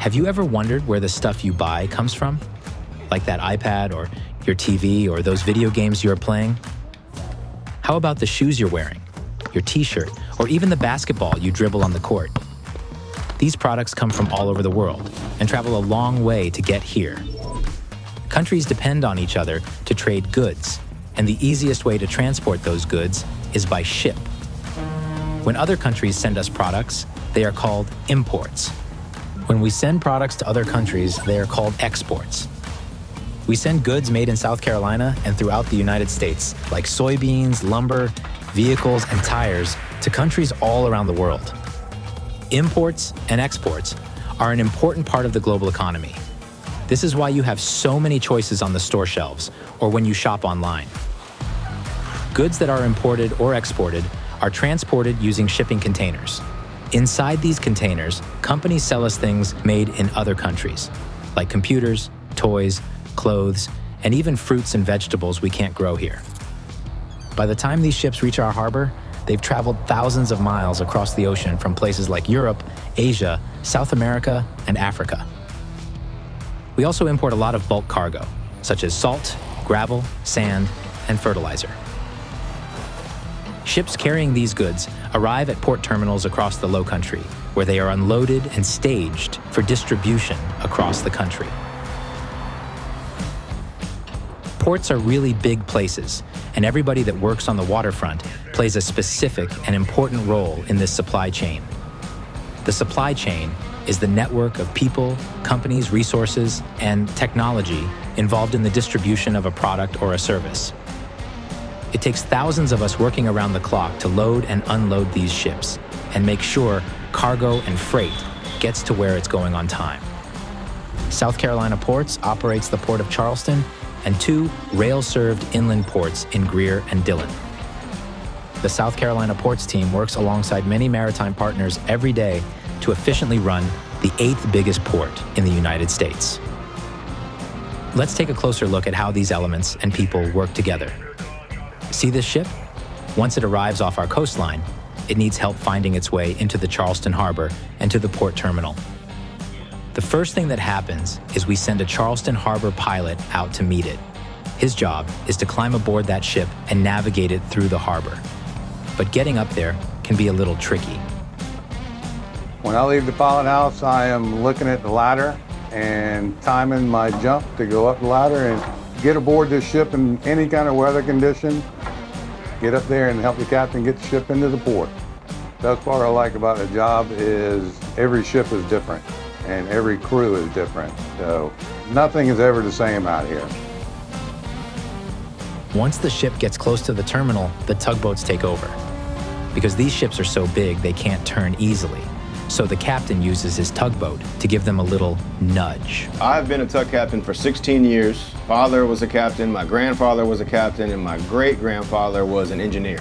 Have you ever wondered where the stuff you buy comes from? Like that iPad or your TV or those video games you're playing? How about the shoes you're wearing, your t-shirt, or even the basketball you dribble on the court? These products come from all over the world and travel a long way to get here. Countries depend on each other to trade goods, and the easiest way to transport those goods is by ship. When other countries send us products, they are called imports. When we send products to other countries, they are called exports. We send goods made in South Carolina and throughout the United States, like soybeans, lumber, vehicles, and tires, to countries all around the world. Imports and exports are an important part of the global economy. This is why you have so many choices on the store shelves or when you shop online. Goods that are imported or exported are transported using shipping containers. Inside these containers, companies sell us things made in other countries, like computers, toys, clothes, and even fruits and vegetables we can't grow here. By the time these ships reach our harbor, they've traveled thousands of miles across the ocean from places like Europe, Asia, South America, and Africa. We also import a lot of bulk cargo, such as salt, gravel, sand, and fertilizer. Ships carrying these goods arrive at port terminals across the Lowcountry, where they are unloaded and staged for distribution across the country. Ports are really big places, and everybody that works on the waterfront plays a specific and important role in this supply chain. The supply chain is the network of people, companies, resources, and technology involved in the distribution of a product or a service. It takes thousands of us working around the clock to load and unload these ships and make sure cargo and freight gets to where it's going on time. South Carolina Ports operates the Port of Charleston and 2 rail-served inland ports in Greer and Dillon. The South Carolina Ports team works alongside many maritime partners every day to efficiently run the 8th biggest port in the United States. Let's take a closer look at how these elements and people work together. See this ship? Once it arrives off our coastline, it needs help finding its way into the Charleston Harbor and to the port terminal. The first thing that happens is we send a Charleston Harbor pilot out to meet it. His job is to climb aboard that ship and navigate it through the harbor. But getting up there can be a little tricky. When I leave the pilot house, I am looking at the ladder and timing my jump to go up the ladder and get aboard this ship in any kind of weather condition, get up there and help the captain get the ship into the port. The best part I like about the job is every ship is different and every crew is different. So nothing is ever the same out here. Once the ship gets close to the terminal, the tugboats take over. Because these ships are so big, they can't turn easily. So the captain uses his tugboat to give them a little nudge. I've been a tug captain for 16 years. Father was a captain, my grandfather was a captain, and my great-grandfather was an engineer.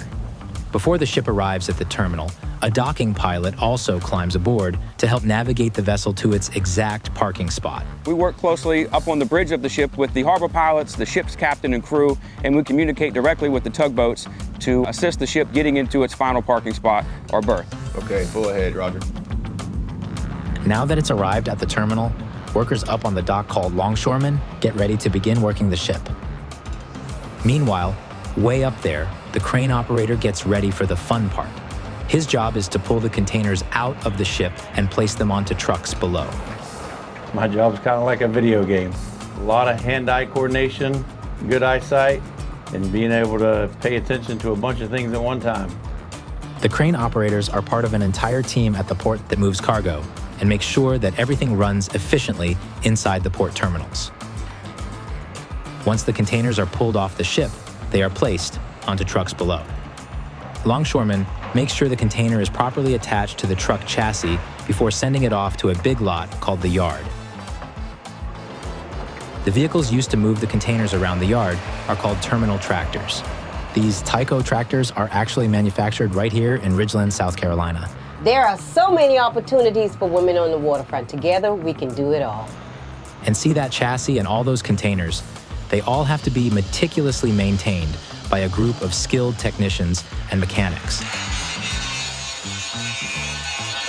Before the ship arrives at the terminal, a docking pilot also climbs aboard to help navigate the vessel to its exact parking spot. We work closely up on the bridge of the ship with the harbor pilots, the ship's captain and crew, and we communicate directly with the tugboats to assist the ship getting into its final parking spot or berth. Okay, full ahead, Roger. Now that it's arrived at the terminal, workers up on the dock called longshoremen get ready to begin working the ship. Meanwhile, way up there, the crane operator gets ready for the fun part. His job is to pull the containers out of the ship and place them onto trucks below. My job's kind of like a video game. A lot of hand-eye coordination, good eyesight, and being able to pay attention to a bunch of things at one time. The crane operators are part of an entire team at the port that moves cargo and makes sure that everything runs efficiently inside the port terminals. Once the containers are pulled off the ship, they are placed onto trucks below. Longshoremen make sure the container is properly attached to the truck chassis before sending it off to a big lot called the yard. The vehicles used to move the containers around the yard are called terminal tractors. These Tyco tractors are actually manufactured right here in Ridgeland, South Carolina. There are so many opportunities for women on the waterfront. Together, we can do it all. And see that chassis and all those containers? They all have to be meticulously maintained by a group of skilled technicians and mechanics.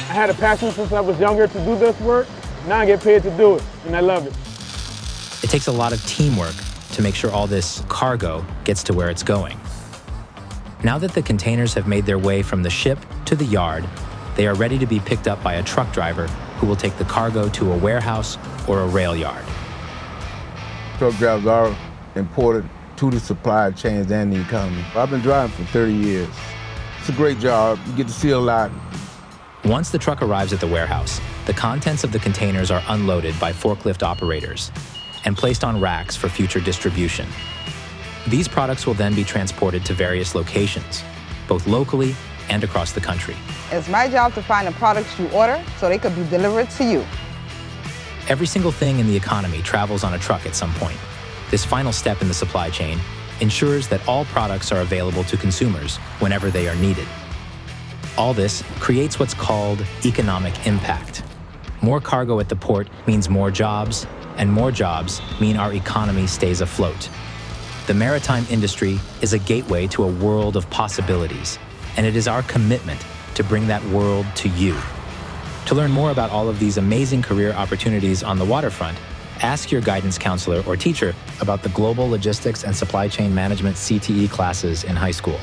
I had a passion since I was younger to do this work, Now I get paid to do it, and I love it. It takes a lot of teamwork to make sure all this cargo gets to where it's going. Now that the containers have made their way from the ship to the yard, they are ready to be picked up by a truck driver who will take the cargo to a warehouse or a rail yard. Truck drivers are important to the supply chains and the economy. I've been driving for 30 years. It's a great job. You get to see a lot. Once the truck arrives at the warehouse, the contents of the containers are unloaded by forklift operators and placed on racks for future distribution. These products will then be transported to various locations, both locally and across the country. It's my job to find the products you order so they could be delivered to you. Every single thing in the economy travels on a truck at some point. This final step in the supply chain ensures that all products are available to consumers whenever they are needed. All this creates what's called economic impact. More cargo at the port means more jobs, and more jobs mean our economy stays afloat. The maritime industry is a gateway to a world of possibilities, and it is our commitment to bring that world to you. To learn more about all of these amazing career opportunities on the waterfront, ask your guidance counselor or teacher about the Global Logistics and Supply Chain Management CTE classes in high school.